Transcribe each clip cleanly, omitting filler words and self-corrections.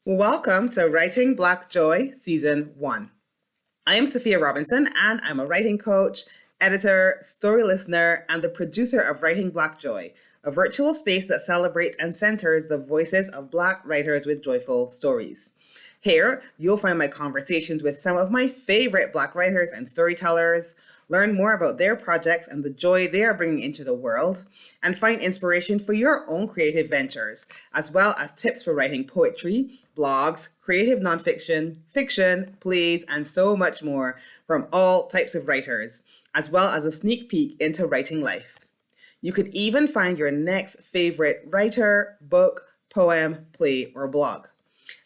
Welcome to Writing Black Joy Season 1. I am Sophia Robinson, and I'm a writing coach, editor, story listener, and the producer of Writing Black Joy, a virtual space that celebrates and centers the voices of Black writers with joyful stories. Here, you'll find my conversations with some of my favorite Black writers and storytellers, learn more about their projects and the joy they are bringing into the world, and find inspiration for your own creative ventures, as well as tips for writing poetry, blogs, creative nonfiction, fiction, plays, and so much more from all types of writers, as well as a sneak peek into writing life. You could even find your next favorite writer, book, poem, play, or blog.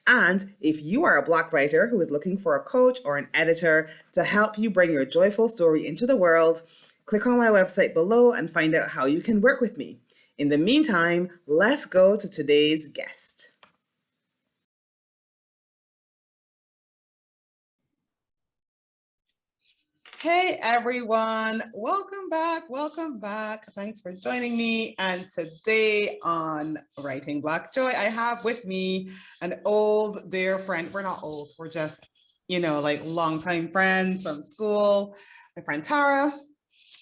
And if you are a Black writer who is looking for a coach or an editor to help you bring your joyful story into the world, click on my website below and find out how you can work with me. In the meantime, let's go to today's guest. Hey everyone, welcome back. Thanks for joining me. And today on Writing Black Joy, I have with me an old dear friend. We're not old, we're just, like longtime friends from school. My friend Tara,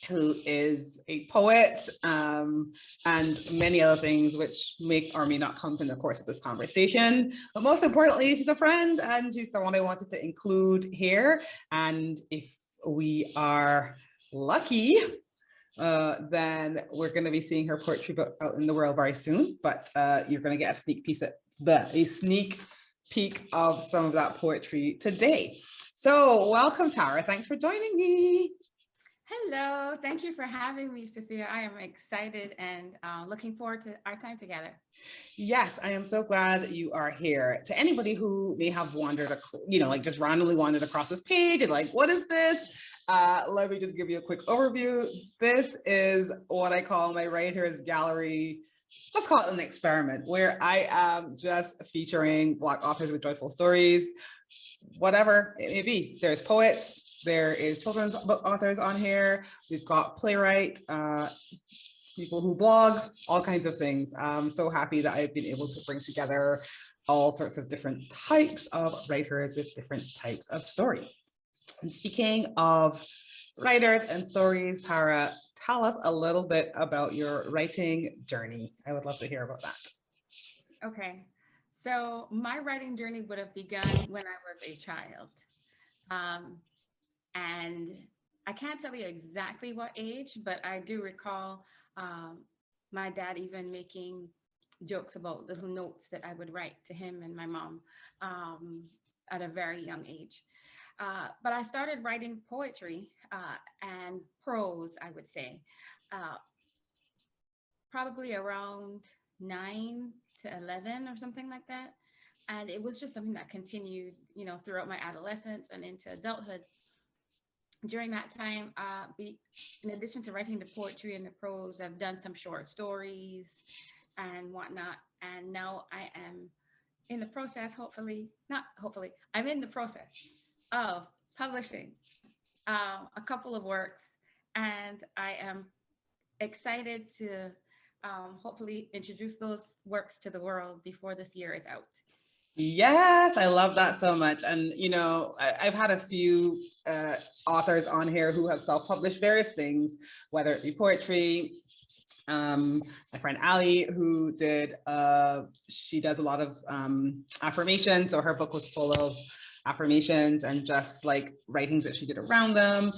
who is a poet, and many other things which may or may not come in the course of this conversation. But most importantly, she's a friend and she's someone I wanted to include here. And if we are lucky, then we're going to be seeing her poetry book out in the world very soon. But you're going to get a sneak peek of some of that poetry today. So welcome, Tara. Thanks for joining me. Hello, thank you for having me, Sophia. I am excited and looking forward to our time together. Yes, I am so glad you are here. To anybody who may have wandered, just randomly wandered across this page and like, what is this? Let me just give you a quick overview. This is what I call my writer's gallery. Let's call it an experiment where I am just featuring Black authors with joyful stories, whatever it may be. There's poets, there is children's book authors on here. We've got playwright, people who blog, all kinds of things. I'm so happy that I've been able to bring together all sorts of different types of writers with different types of story. And speaking of writers and stories, Tara, tell us a little bit about your writing journey. I would love to hear about that. Okay, so my writing journey would have begun when I was a child. And I can't tell you exactly what age, but I do recall my dad even making jokes about little notes that I would write to him and my mom at a very young age. But I started writing poetry and prose, I would say, probably around 9 to 11 or something like that. And it was just something that continued, throughout my adolescence and into adulthood. During that time, in addition to writing the poetry and the prose, I've done some short stories and whatnot. And now I am in the process, I'm in the process of publishing a couple of works. And I am excited to hopefully introduce those works to the world before this year is out. Yes, I love that so much. And, I've had a few authors on here who have self-published various things, whether it be poetry. My friend Ali, who she does a lot of affirmations. So her book was full of affirmations and just like writings that she did around them.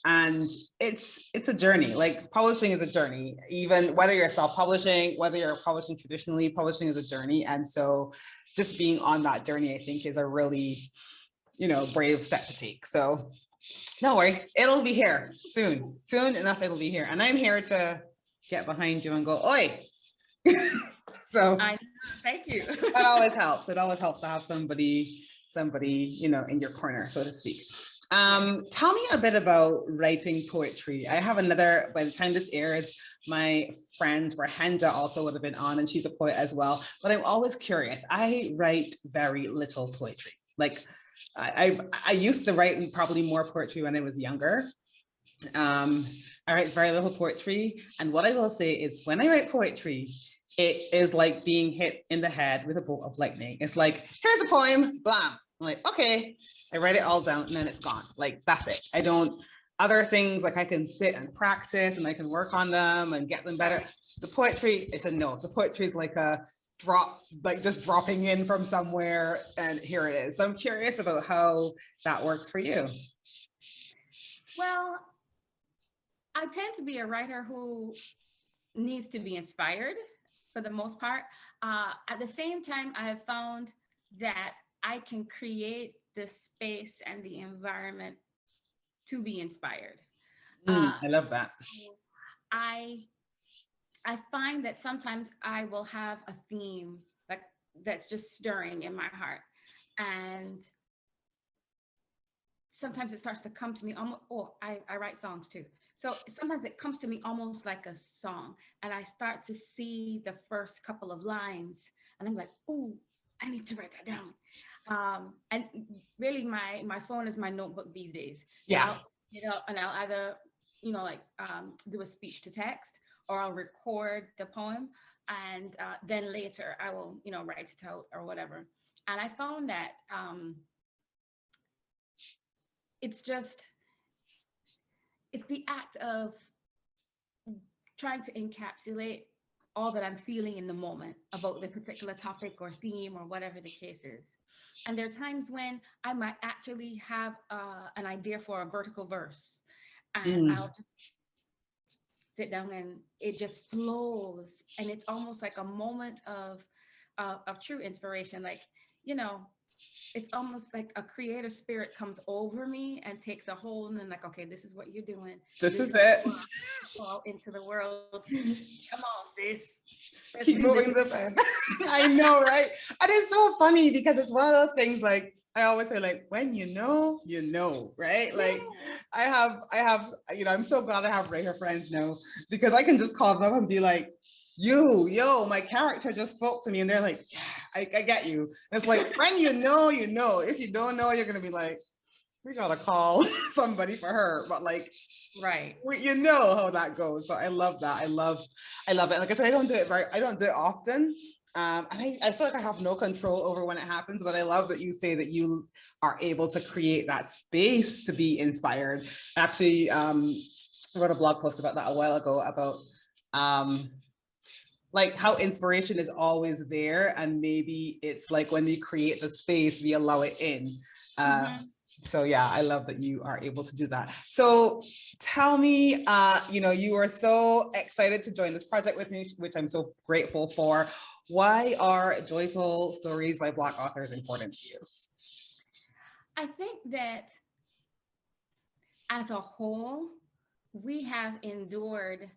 And it's a journey. Like publishing is a journey, even whether you're self-publishing, whether you're publishing traditionally, publishing is a journey. And so just being on that journey, I think, is a really, brave step to take. So don't worry, it'll be here soon enough. It'll be here. And I'm here to get behind you and go, oi. So thank you. That always helps. It always helps to have somebody, in your corner, so to speak. Tell me a bit about writing poetry. I have by the time this airs, my friend Rahenda also would have been on, and she's a poet as well. But I'm always curious. I write very little poetry. Like I used to write probably more poetry when I was younger. I write very little poetry. And what I will say is when I write poetry, it is like being hit in the head with a bolt of lightning. It's like, here's a poem, blam. I'm like, okay, I write it all down and then it's gone. Like, that's it. I don't, other things like I can sit and practice and I can work on them and get them better. The poetry, it's a no. The poetry is like a drop, like just dropping in from somewhere and here it is. So I'm curious about how that works for you. Well, I tend to be a writer who needs to be inspired for the most part. At the same time, I have found that I can create the space and the environment to be inspired. I love that. I find that sometimes I will have a theme like that's just stirring in my heart, and sometimes it starts to come to me almost. Oh, I write songs too. So sometimes it comes to me almost like a song, and I start to see the first couple of lines, and I'm like, "Oh, I need to write that down." And really, my phone is my notebook these days. Yeah. So I'll get up and I'll either, do a speech to text, or I'll record the poem, and then later I will, write it out or whatever. And I found that it's the act of trying to encapsulate all that I'm feeling in the moment about the particular topic or theme or whatever the case is. And there are times when I might actually have an idea for a vertical verse, and I'll just sit down and it just flows. And it's almost like a moment of true inspiration. Like, it's almost like a creative spirit comes over me and takes a hold, and then like, okay, this is what you're doing. This is it. Go out into the world. Come on, sis. Keep moving the pen. I know, right? And it's so funny because it's one of those things like I always say, like, when you know, right? Like I have, I'm so glad I have writer friends now, because I can just call them and be like, my character just spoke to me, and they're like, yeah, I get you. And it's like, when you know, if you don't know, you're going to be like, we got to call somebody for her. But like, right. You know how that goes. So I love that. I love it. Like I said, I don't do it often. And I feel like I have no control over when it happens, but I love that you say that you are able to create that space to be inspired. Actually, I wrote a blog post about that a while ago about like how inspiration is always there, and maybe it's like when we create the space, we allow it in. So yeah, I love that you are able to do that. So tell me, you are so excited to join this project with me, which I'm so grateful for. Why are joyful stories by Black authors important to you? I think that as a whole, we have endured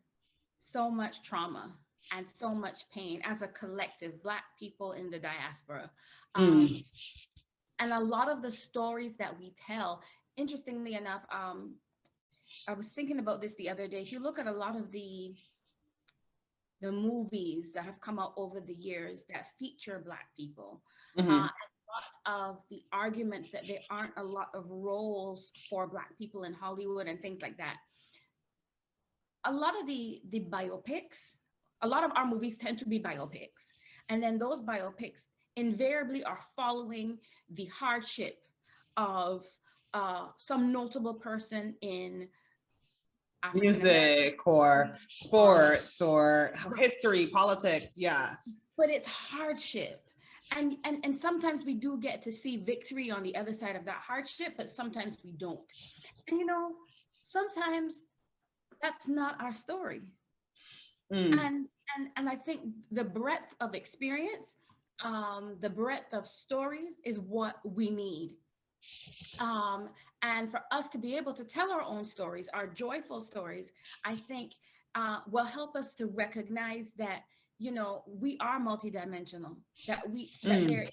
so much trauma and so much pain as a collective, Black people in the diaspora. And a lot of the stories that we tell, interestingly enough, I was thinking about this the other day. If you look at a lot of the movies that have come out over the years that feature Black people, and a lot of the arguments that there aren't a lot of roles for Black people in Hollywood and things like that. A lot of the biopics, a lot of our movies tend to be biopics. And then those biopics invariably are following the hardship of some notable person in music or sports or history, politics. Yeah. But it's hardship. And sometimes we do get to see victory on the other side of that hardship, but sometimes we don't. And sometimes that's not our story. And I think the breadth of experience, the breadth of stories is what we need. And for us to be able to tell our own stories, our joyful stories, I think will help us to recognize that, we are multidimensional, that there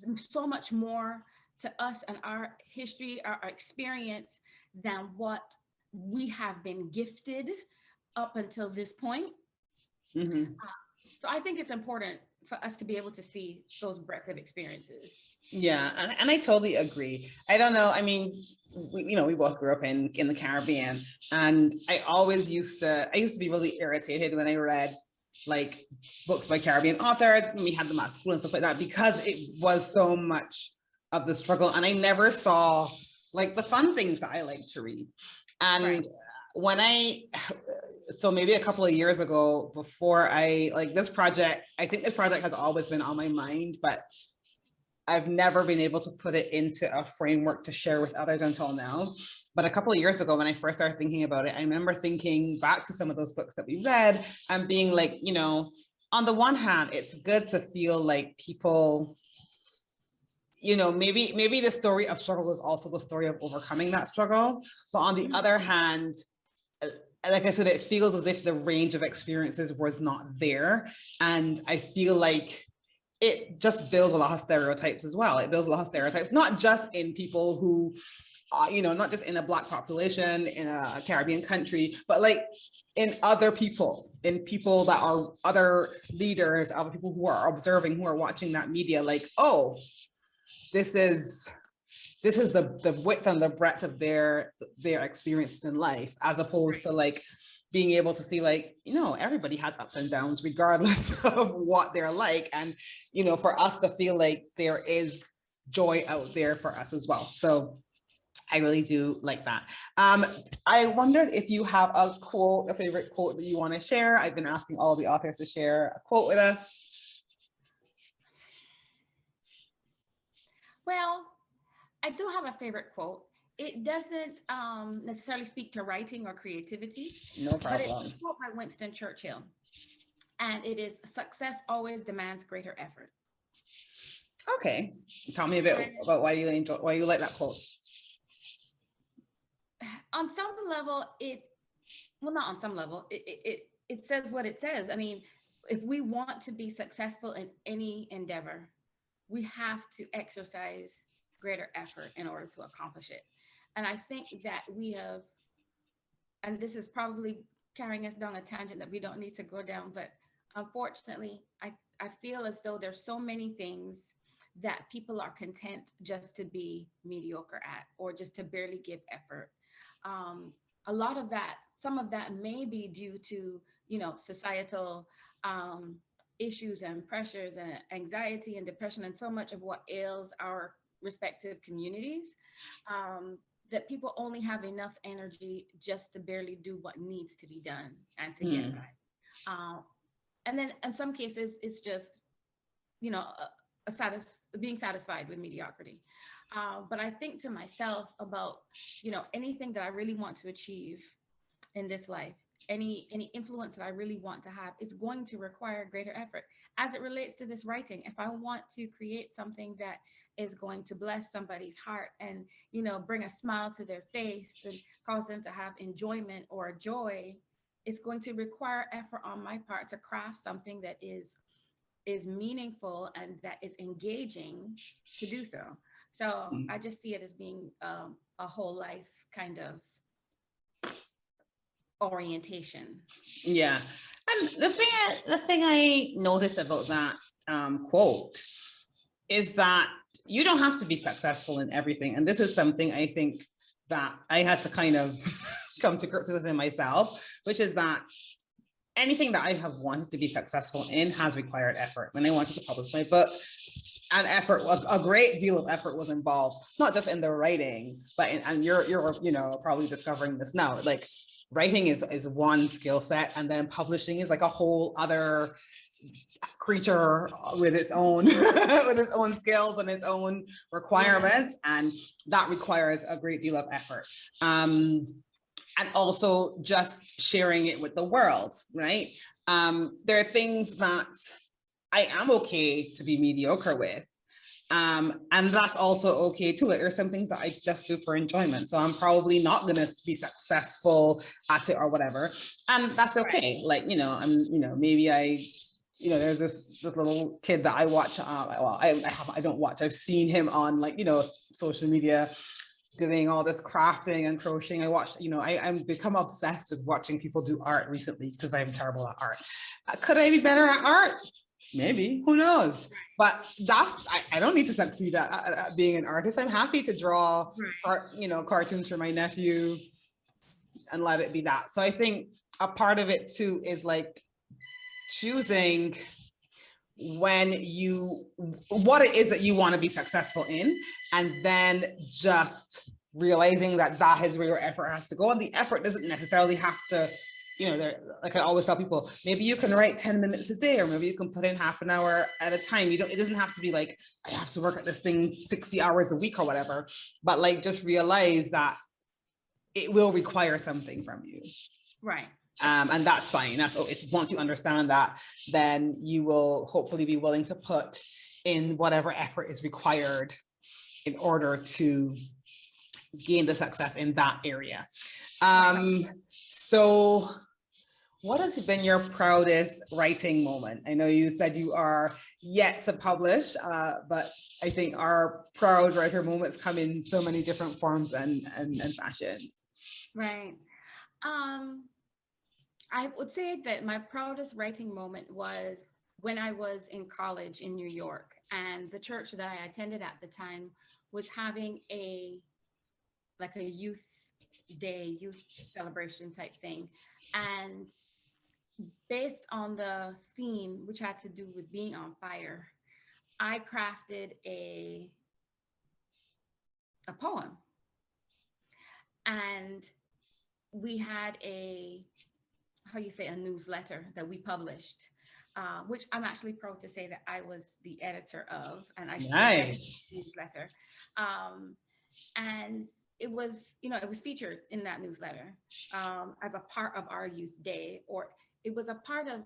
is so much more to us and our history, our experience, than what we have been gifted up until this point. So I think it's important for us to be able to see those breadth of experiences. Yeah, and I totally agree. I don't know. I mean, we both grew up in the Caribbean, and I used to be really irritated when I read like books by Caribbean authors when we had them at school and stuff like that, because it was so much of the struggle. And I never saw like the fun things that I like to read. And when so maybe a couple of years ago, before I think this project has always been on my mind, but I've never been able to put it into a framework to share with others until now. But a couple of years ago, when I first started thinking about it, I remember thinking back to some of those books that we read and being like, you know, on the one hand, it's good to feel like people, you know, maybe the story of struggle is also the story of overcoming that struggle. But on the other hand, like I said, it feels as if the range of experiences was not there. And I feel like it just builds a lot of stereotypes as well. It builds a lot of stereotypes, not just in people who, you know, not just in a Black population in a Caribbean country, but like in other people, in people that are other leaders, other people who are observing, who are watching that media, like, oh, this is the width and the breadth of their experiences in life, as opposed to like being able to see, like, you know, everybody has ups and downs regardless of what they're like. And, you know, for us to feel like there is joy out there for us as well. So I really do like that. I wondered if you have a quote, a favorite quote that you want to share. I've been asking all the authors to share a quote with us. Well, I do have a favorite quote. It doesn't necessarily speak to writing or creativity, No but it's problem. a quote by Winston Churchill. And it is, "Success always demands greater effort." Okay. Tell me a bit about why you like that quote. On some level, not on some level, it says what it says. I mean, if we want to be successful in any endeavor, we have to exercise greater effort in order to accomplish it. And I think that we have, and this is probably carrying us down a tangent that we don't need to go down, but unfortunately, I feel as though there's so many things that people are content just to be mediocre at, or just to barely give effort. A lot of that, some of that may be due to, you know, societal issues and pressures and anxiety and depression, and so much of what ails our respective communities, that people only have enough energy just to barely do what needs to be done and to get by. And then in some cases, it's just, you know, being satisfied with mediocrity. But I think to myself about, you know, anything that I really want to achieve in this life, any influence that I really want to have, is going to require greater effort. As it relates to this writing, if I want to create something that is going to bless somebody's heart and, you know, bring a smile to their face and cause them to have enjoyment or joy, it's going to require effort on my part to craft something that is meaningful and that is engaging to do so. So I just see it as being a whole life kind of orientation. Yeah. And the thing I notice about that quote is that you don't have to be successful in everything. And this is something I think that I had to kind of come to grips with in myself, which is that anything that I have wanted to be successful in has required effort. When I wanted to publish my book, and effort, a great deal of effort was involved, not just in the writing, but and you're you know, probably discovering this now, like writing is one skill set, and then publishing is like a whole other creature with its own with its own skills and its own requirements, and that requires a great deal of effort. And also just sharing it with the world, right? There are things that I am okay to be mediocre with. And that's also okay too. Like, there's some things that I just do for enjoyment. So I'm probably not going to be successful at it or whatever. And that's okay. Like, you know, maybe you know, there's this little kid that I watch. Well, I don't watch. I've seen him on, like, you know, social media doing all this crafting and crocheting. I watched, you know, I'm become obsessed with watching people do art recently because I'm terrible at art. Could I be better at art? Maybe, who knows? But I don't need to succeed at being an artist. I'm happy to draw art, you know, cartoons for my nephew and let it be that. So I think a part of it too is like choosing what it is that you want to be successful in, and then just realizing that that is where your effort has to go. And the effort doesn't necessarily have to, like I always tell people, maybe you can write 10 minutes a day, or maybe you can put in half an hour at a time. It doesn't have to be like, I have to work at this thing 60 hours a week or whatever, but like, just realize that it will require something from you. Right. And that's fine. It's once you understand that, then you will hopefully be willing to put in whatever effort is required in order to gain the success in that area. So what has been your proudest writing moment? I know you said you are yet to publish, but I think our proud writer moments come in so many different forms and fashions. Right. I would say that my proudest writing moment was when I was in college in New York, and the church that I attended at the time was having a youth day, youth celebration type thing. And based on the theme, which had to do with being on fire, I crafted a poem. And we had a newsletter that we published, which I'm actually proud to say that I was the editor of, and I nice the newsletter. And it was featured in that newsletter as a part of our youth day, or it was a part of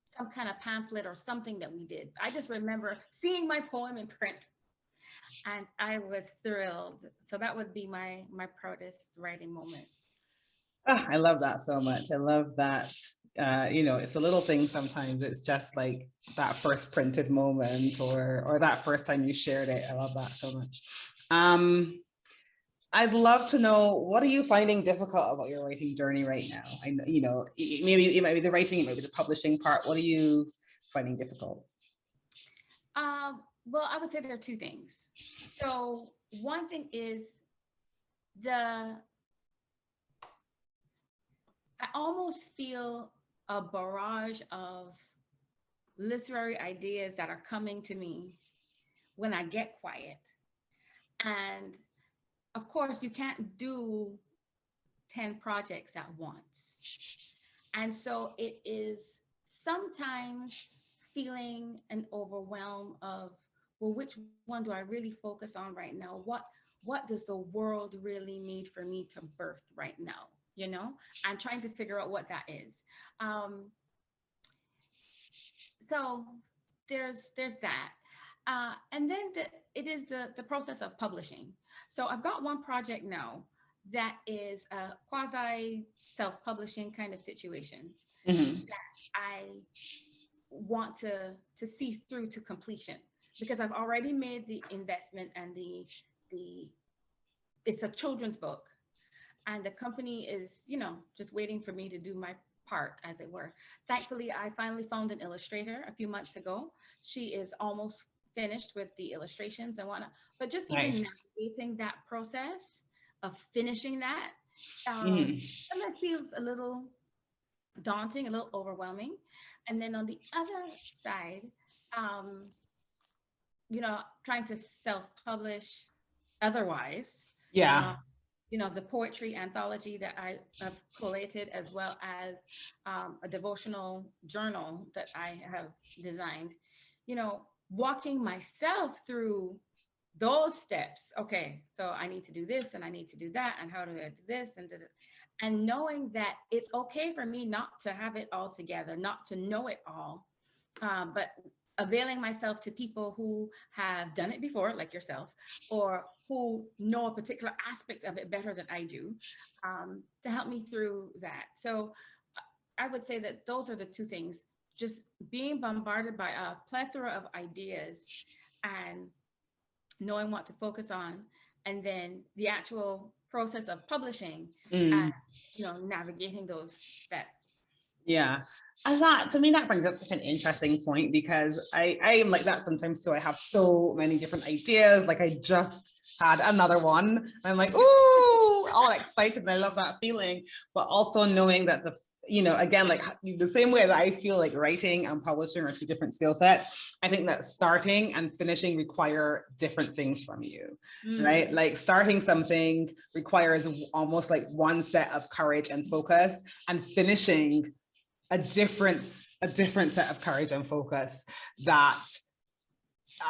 some kind of pamphlet or something that we did. I just remember seeing my poem in print, and I was thrilled. So that would be my proudest writing moment. I love that so much. I love that. It's a little thing sometimes. It's just like that first printed moment or that first time you shared it. I love that so much. I'd love to know, what are you finding difficult about your writing journey right now? Maybe it might be the writing, it might be the publishing part. What are you finding difficult? Well, I would say there are two things. So one thing is I almost feel a barrage of literary ideas that are coming to me when I get quiet. And of course, you can't do 10 projects at once. And so it is sometimes feeling an overwhelm of, well, which one do I really focus on right now? What does the world really need for me to birth right now? I'm trying to figure out what that is. So there's that. And then it is the process of publishing. So I've got one project now that is a quasi self-publishing kind of situation that I want to see through to completion, because I've already made the investment, and it's a children's book. And the company is, just waiting for me to do my part, as it were. Thankfully, I finally found an illustrator a few months ago. She is almost finished with the illustrations and whatnot. But just even navigating that process of finishing that, sometimes feels a little daunting, a little overwhelming. And then on the other side, trying to self-publish otherwise. Yeah. The poetry anthology that I have collated, as well as a devotional journal that I have designed, walking myself through those steps. Okay, so I need to do this and I need to do that, and how do I do this and knowing that it's okay for me not to have it all together, not to know it all, but availing myself to people who have done it before, like yourself, or who know a particular aspect of it better than I do, to help me through that. So I would say that those are the two things: just being bombarded by a plethora of ideas and knowing what to focus on, and then the actual process of publishing and navigating those steps. Yeah. And that, to me, that brings up such an interesting point, because I am like that sometimes too. I have so many different ideas. Like, I just had another one. I'm like, ooh, all excited. And I love that feeling. But also knowing that again, like the same way that I feel like writing and publishing are two different skill sets, I think that starting and finishing require different things from you, right? Like starting something requires almost like one set of courage and focus, and finishing a different set of courage and focus that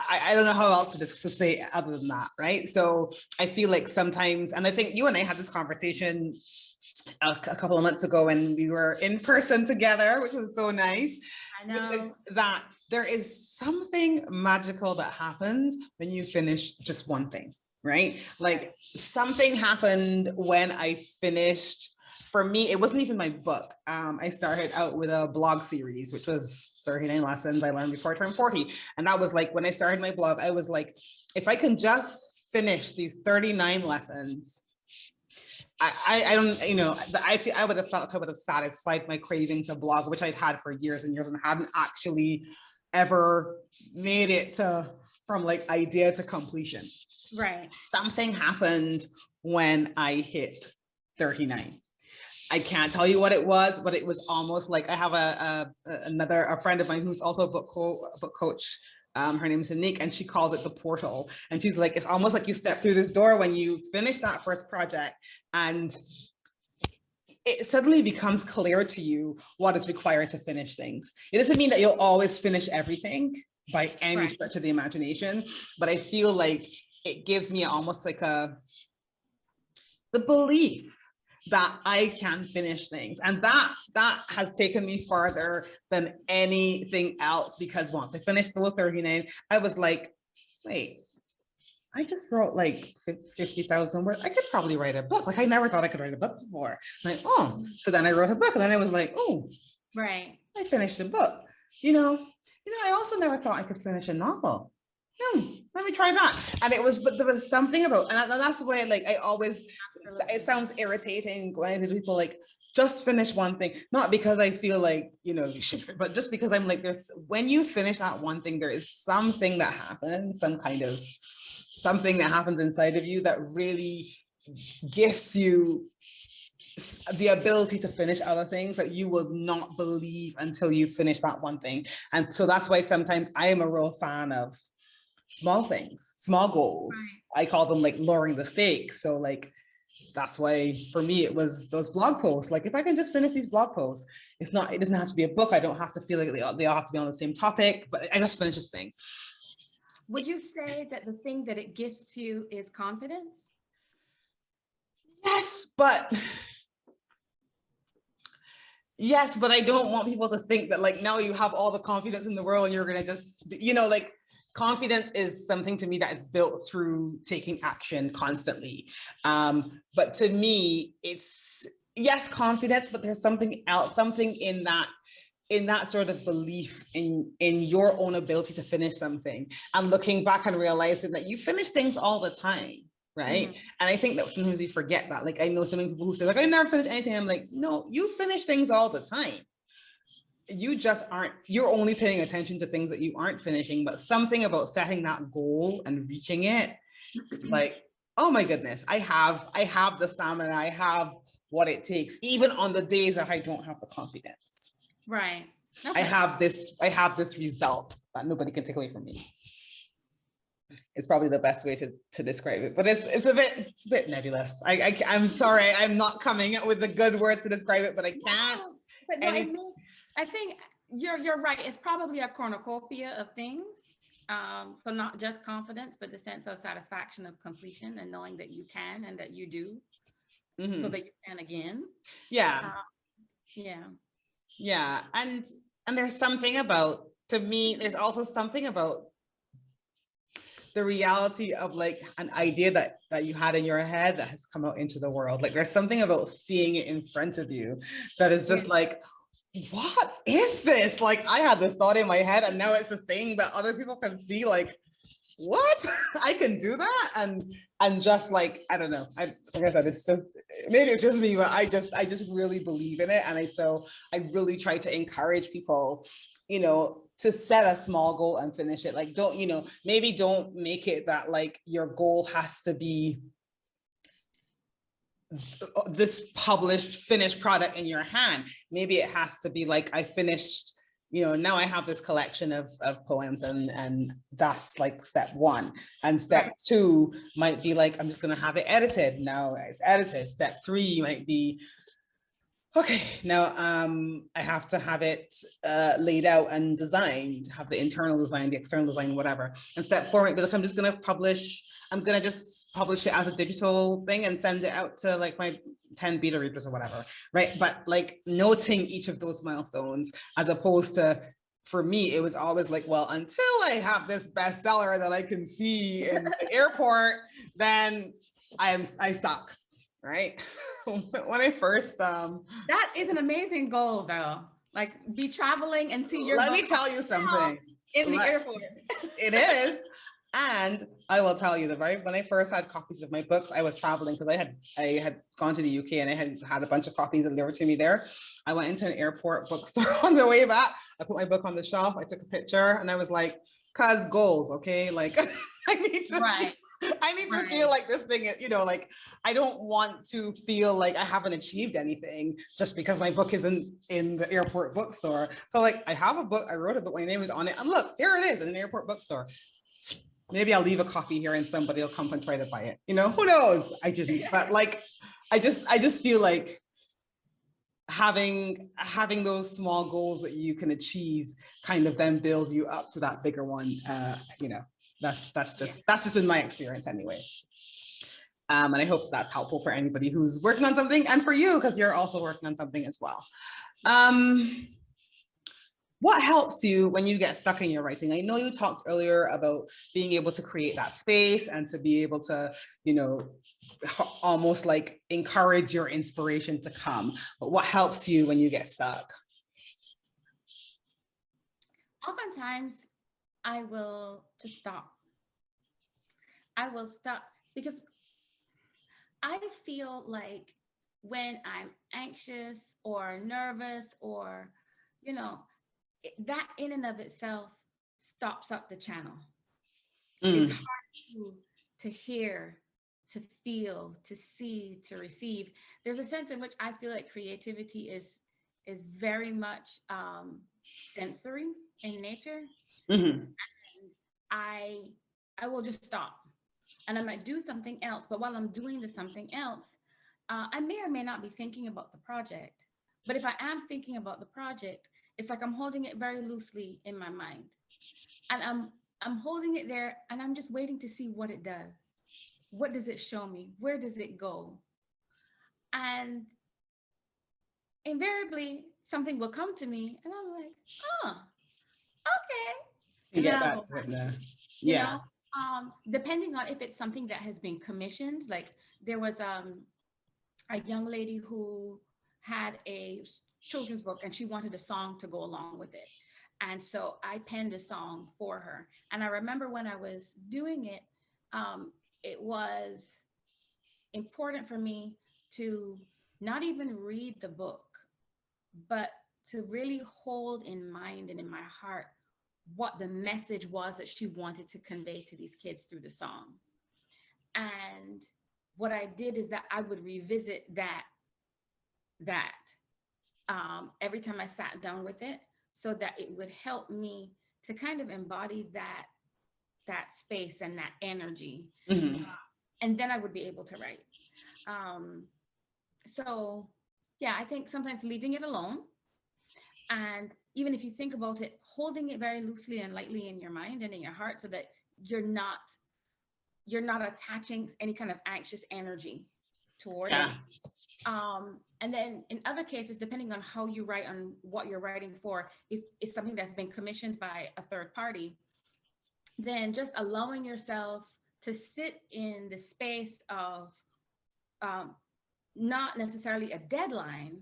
I don't know how else to say other than that, right? So I feel like sometimes, and I think you and I had this conversation a couple of months ago when we were in person together, which was so nice. I know. Which is that there is something magical that happens when you finish just one thing, right? Like something happened when I finished. For me, it wasn't even my book. I started out with a blog series, which was 39 lessons I learned before I turned 40. And that was like, when I started my blog, I was like, if I can just finish these 39 lessons, I don't, I would have felt like I would have satisfied my craving to blog, which I'd had for years and years and hadn't actually ever made it from like idea to completion. Right. Something happened when I hit 39. I can't tell you what it was, but it was almost like I have a friend of mine who's also a book coach. Her name's Anik, and she calls it the portal. And she's like, it's almost like you step through this door when you finish that first project, and it suddenly becomes clear to you what is required to finish things. It doesn't mean that you'll always finish everything by any stretch of the imagination, but I feel like it gives me almost like the belief that I can finish things. And that has taken me farther than anything else, because once I finished the 39, I was like, wait, I just wrote like 50,000 words. I could probably write a book. Like I never thought I could write a book before. Like, oh, so then I wrote a book, and then I was like, oh, right. I finished a book. I also never thought I could finish a novel. Let me try that. And but there was something about, and that's why, like, I always, it sounds irritating when I say to people, like, just finish one thing. Not because I feel like, you should, but just because I'm like, when you finish that one thing, there is something that happens, something that happens inside of you that really gifts you the ability to finish other things that you will not believe until you finish that one thing. And so that's why sometimes I am a real fan of small things, small goals. Right. I call them like lowering the stakes. So like, that's why for me, it was those blog posts. Like if I can just finish these blog posts, it doesn't have to be a book. I don't have to feel like they all have to be on the same topic, but I just finish this thing. Would you say that the thing that it gifts you is confidence? Yes, but I don't want people to think that like, now you have all the confidence in the world and you're going to just, like, confidence is something to me that is built through taking action constantly. But to me, it's, yes, confidence, but there's something else, something in that sort of belief in your own ability to finish something, and looking back and realizing that you finish things all the time. Right. Mm-hmm. And I think that sometimes we forget that. Like, I know so many people who say, like, I never finish anything. I'm like, no, you finish things all the time. You're only paying attention to things that you aren't finishing, but something about setting that goal and reaching it, like, oh my goodness, I have the stamina, I have what it takes, even on the days that I don't have the confidence. Right. Okay. I have this result that nobody can take away from me. It's probably the best way to describe it, but it's a bit nebulous. I'm sorry, I'm not coming up with the good words to describe it, but I can't. No, but no, I think you're right. It's probably a cornucopia of things. So not just confidence, but the sense of satisfaction of completion and knowing that you can and that you do, mm-hmm. so that you can again. Yeah. Yeah. Yeah, and there's something about, to me, there's also something about the reality of like an idea that you had in your head that has come out into the world. Like there's something about seeing it in front of you that is just like, what is this? Like I had this thought in my head and now it's a thing that other people can see. Like, what? I can do that? And just like, I don't know. Like I said, it's just, maybe it's just me, but I just really believe in it. And I really try to encourage people, to set a small goal and finish it. Like, maybe don't make it that like your goal has to be this published finished product in your hand. Maybe it has to be like, I finished, now I have this collection of poems, and that's like step one. And step two might be like, I'm just going to have it edited. Now it's edited. Step three might be, okay, now I have to have it laid out and designed, have the internal design, the external design, whatever. And step four might be like, I'm going to just publish it as a digital thing and send it out to like my 10 beta readers or whatever, right? But like noting each of those milestones, as opposed to, for me, it was always like, well, until I have this bestseller that I can see in the airport, then I suck. Right? When I first that is an amazing goal though. Like, be traveling and see your let me tell you something in the airport. It is. And I will tell you that when I first had copies of my books, I was traveling because I had gone to the UK and I had a bunch of copies delivered to me there. I went into an airport bookstore on the way back. I put my book on the shelf. I took a picture and I was like, cause goals, okay? Like I need to feel like this thing is, like, I don't want to feel like I haven't achieved anything just because my book isn't in the airport bookstore. So like, I have a book, I wrote a book, my name is on it, and look, here it is in an airport bookstore. Maybe I'll leave a copy here and somebody will come and try to buy it. Who knows? But like, I just feel like having those small goals that you can achieve kind of then builds you up to that bigger one. That's just been my experience anyway. And I hope that's helpful for anybody who's working on something, and for you, because you're also working on something as well. What helps you when you get stuck in your writing? I know you talked earlier about being able to create that space and to be able to, almost like encourage your inspiration to come. But what helps you when you get stuck? Oftentimes, I will just stop. I will stop because I feel like when I'm anxious or nervous or, that in and of itself stops up the channel. It's hard to hear, to feel, to see, to receive. There's a sense in which I feel like creativity is very much sensory in nature. And I will just stop and I might do something else. But while I'm doing the something else, I may or may not be thinking about the project. But if I am thinking about the project, it's like I'm holding it very loosely in my mind. And I'm holding it there and I'm just waiting to see what it does. What does it show me? Where does it go? And invariably, something will come to me and I'm like, oh, okay. You get back to it now. Yeah. Depending on if it's something that has been commissioned, like there was a young lady who had a children's book and she wanted a song to go along with it. And so I penned a song for her. And I remember when I was doing it, it was important for me to not even read the book, but to really hold in mind and in my heart what the message was that she wanted to convey to these kids through the song. And what I did is that I would revisit that every time I sat down with it, so that it would help me to kind of embody that space and that energy. And then I would be able to write. So yeah, I think sometimes leaving it alone, and even if you think about it, holding it very loosely and lightly in your mind and in your heart, so that you're not attaching any kind of anxious energy toward it. And then in other cases, depending on how you write, on what you're writing for, if it's something that's been commissioned by a third party, then just allowing yourself to sit in the space of not necessarily a deadline,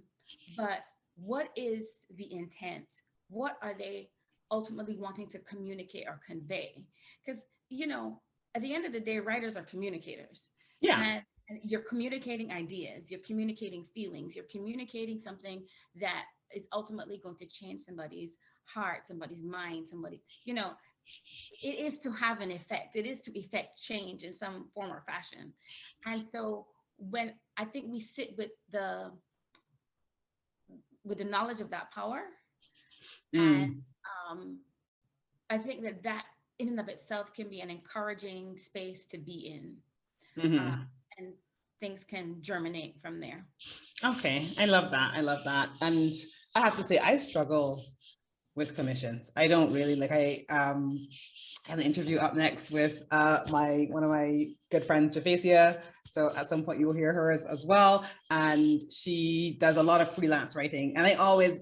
but what is the intent? What are they ultimately wanting to communicate or convey? Because, at the end of the day, writers are communicators. Yeah. And you're communicating ideas, you're communicating feelings, you're communicating something that is ultimately going to change somebody's heart, somebody's mind, it is to have an effect. It is to effect change in some form or fashion. And so when I think we sit with the knowledge of that power, and Mm. um, I think that in and of itself can be an encouraging space to be in, uh, Hmm. and things can germinate from there. Okay, I love that. I love that. And I have to say, I struggle with commissions. I don't really like. I have an interview up next with my one of my good friends, Javasia. So at some point you'll hear her as well. And she does a lot of freelance writing. And I always,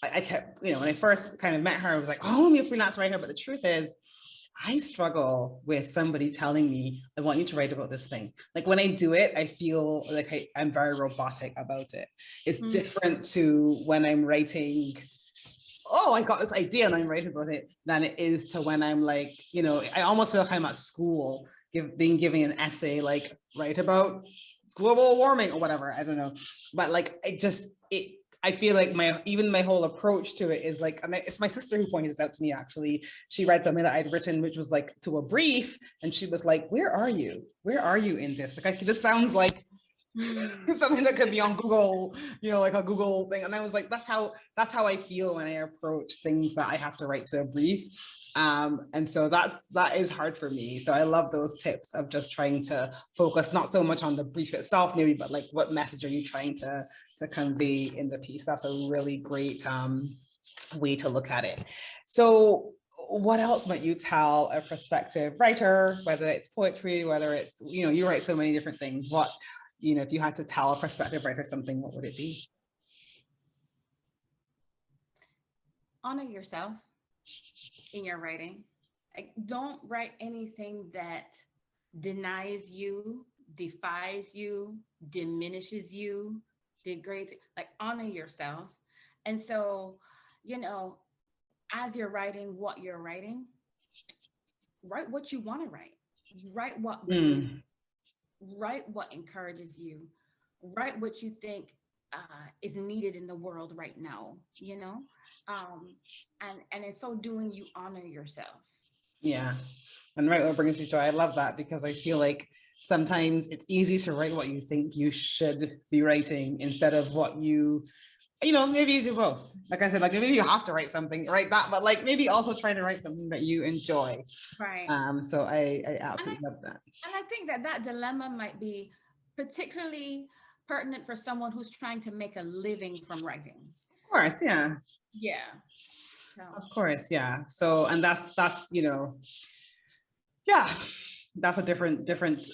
I kept, when I first kind of met her, I was like, oh, I'm a freelance writer. But the truth is, I struggle with somebody telling me, I want you to write about this thing. Like when I do it, I feel like I'm very robotic about it. It's Mm. different to when I'm writing, oh, I got this idea and I'm writing about it, than it is to when I'm like, I almost feel like I'm at school being given an essay, like write about global warming or whatever. I don't know. But like, I feel like my whole approach to it is like, and it's my sister who pointed this out to me, actually. She read something that I'd written, which was like to a brief. And she was like, where are you? Where are you in this? Like, this sounds like something that could be on Google, like a Google thing. And I was like, that's how I feel when I approach things that I have to write to a brief. And so that is hard for me. So I love those tips of just trying to focus not so much on the brief itself, maybe, but like what message are you trying to convey in the piece. That's a really great way to look at it. So what else might you tell a prospective writer, whether it's poetry, whether it's, you write so many different things. What, if you had to tell a prospective writer something, what would it be? Honor yourself in your writing. Like, don't write anything that denies you, defies you, diminishes you, degrades. Like, honor yourself. And so, you know, as you're writing what you're writing, write what you want to write. Write what resonates. Mm. Write what encourages you. Write what you think is needed in the world right now. Um, and in so doing, you honor yourself. Yeah. And write what brings you joy. I love that, because I feel like sometimes it's easy to write what you think you should be writing instead of what maybe you do both. Like I said, like maybe you have to write something, write that, but like maybe also try to write something that you enjoy. Right. So I And I absolutely love that. and I think that dilemma might be particularly pertinent for someone who's trying to make a living from writing. Of course, yeah. Yeah. So, Of course, yeah. So, and that's yeah, that's a different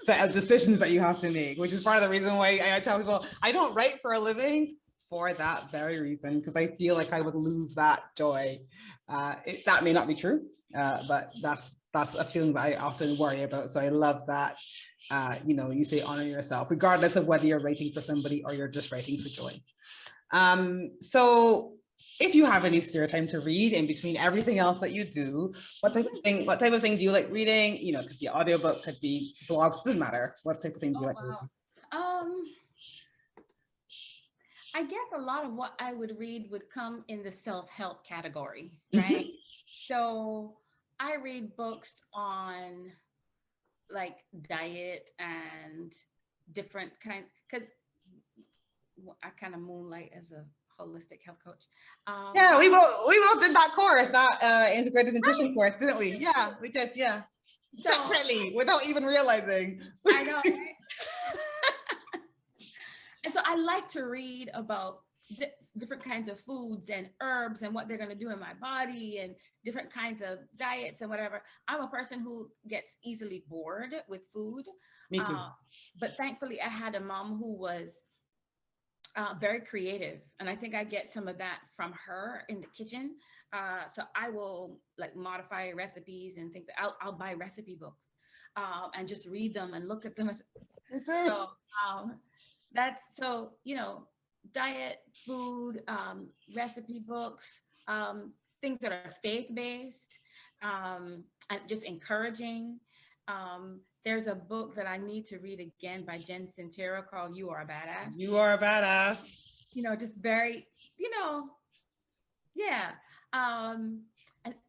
set of decisions that you have to make, which is part of the reason why I tell people I don't write for a living, for that very reason, because I feel like I would lose that joy. That may not be true, but that's a feeling that I often worry about. So I love that. You say honor yourself, regardless of whether you're writing for somebody or you're just writing for joy. So if you have any spare time to read in between everything else that you do, what type of thing do you like reading? It could be audiobook, could be blogs, doesn't matter. What type of thing do you oh like wow. reading? I guess a lot of what I would read would come in the self-help category, right? So I read books on like diet and different kind, because I kind of moonlight as a holistic health coach. Yeah, we both did that course, that integrated Right. nutrition course, didn't we? Yeah, we did. Yeah, So separately without even realizing. I know, right? And so I like to read about different kinds of foods and herbs and what they're going to do in my body and different kinds of diets and whatever. I'm a person who gets easily bored with food. Me too. But thankfully, I had a mom who was very creative. And I think I get some of that from her in the kitchen. So I will like modify recipes and things. I'll buy recipe books and just read them and look at them. Me too. So that's so, diet, food, recipe books, things that are faith-based, and just encouraging. There's a book that I need to read again by Jen Sincero called You Are a Badass. You are a badass. Just very, yeah. And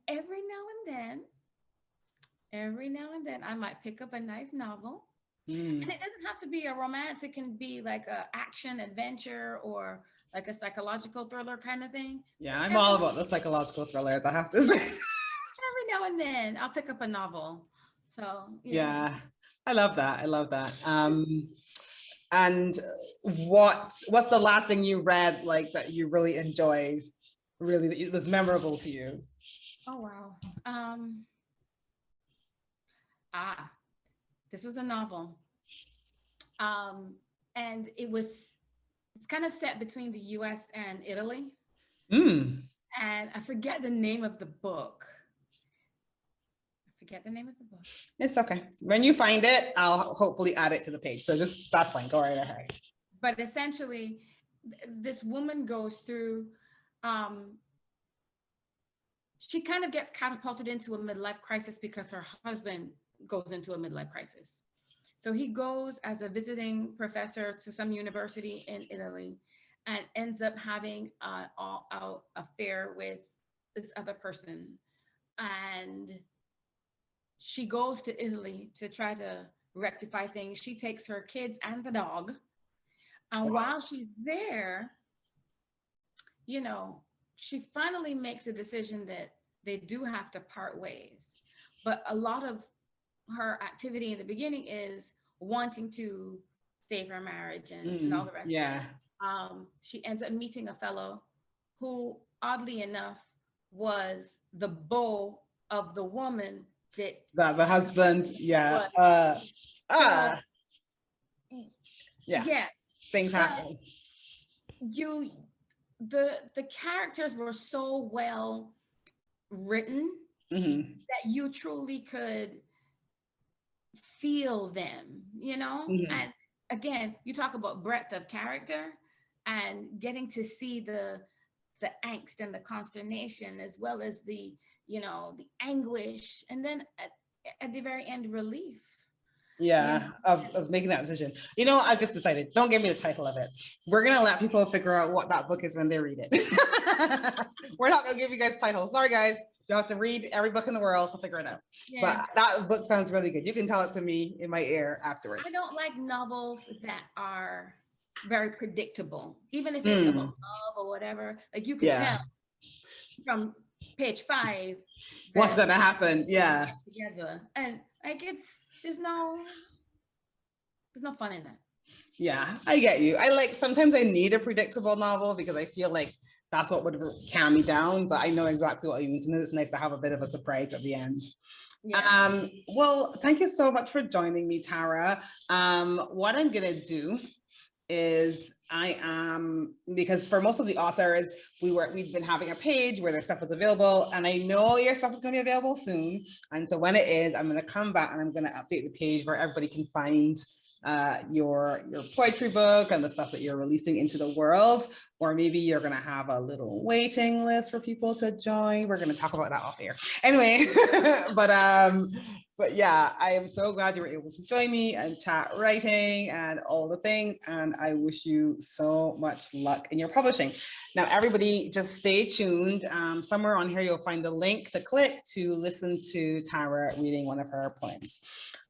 every now and then, I might pick up a nice novel And it doesn't have to be a romance. It can be like a action adventure or like a psychological thriller kind of thing. Yeah, I'm all about the psychological thrillers, I have to say. Every now and then I'll pick up a novel. So Yeah, I love that. I love that. And what's the last thing you read like that you really enjoyed, really that was memorable to you? Oh wow. This was a novel. And it's kind of set between the US and Italy. And I forget the name of the book. It's okay. When you find it, I'll hopefully add it to the page. So just, that's fine. Go right ahead. But essentially, this woman goes through, she kind of gets catapulted into a midlife crisis because her husband goes into a midlife crisis. So he goes as a visiting professor to some university in Italy and ends up having an all-out affair with this other person. And she goes to Italy to try to rectify things. She takes her kids and the dog. And while she's there, she finally makes a decision that they do have to part ways. But a lot of her activity in the beginning is wanting to save her marriage and all the rest. Yeah. She ends up meeting a fellow who, oddly enough, was the beau of the woman that the husband. Yeah. Yeah. Things happen. The characters were so well written that you truly could feel them, and again, you talk about breadth of character and getting to see the angst and the consternation, as well as the the anguish, and then at the very end, relief. Yeah, of making that decision. I've just decided, don't give me the title of it. We're going to let people figure out what that book is when they read it. We're not going to give you guys titles. Sorry, guys. You have to read every book in the world to figure it out. Yeah. But that book sounds really good. You can tell it to me in my ear afterwards. I don't like novels that are very predictable, even if it's about love or whatever. Like you can tell from page 5 what's going to happen. Yeah. Together. And like there's no fun in that. Yeah, I get you. Sometimes I need a predictable novel because I feel like that's what would calm me down, but I know exactly what you mean. To me, it's nice to have a bit of a surprise at the end. Yeah. Well, thank you so much for joining me, Tara. What I'm gonna do is because for most of the authors, we've been having a page where their stuff was available, and I know your stuff is going to be available soon. And so when it is, I'm going to come back and I'm going to update the page where everybody can find your poetry book and the stuff that you're releasing into the world. Or maybe you're going to have a little waiting list for people to join. We're going to talk about that off air. Anyway, but yeah, I am so glad you were able to join me and chat writing and all the things. And I wish you so much luck in your publishing. Now, everybody just stay tuned. Somewhere on here, you'll find the link to click to listen to Tara reading one of her poems.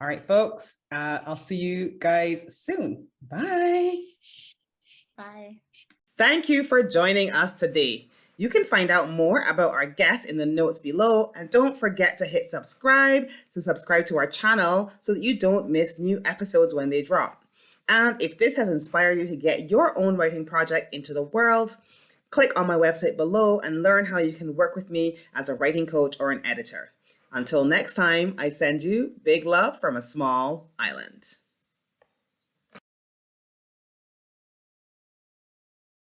All right, folks, I'll see you guys soon. Bye. Bye. Thank you for joining us today. You can find out more about our guests in the notes below, and don't forget to hit subscribe to our channel so that you don't miss new episodes when they drop. And if this has inspired you to get your own writing project into the world, click on my website below and learn how you can work with me as a writing coach or an editor. Until next time, I send you big love from a small island.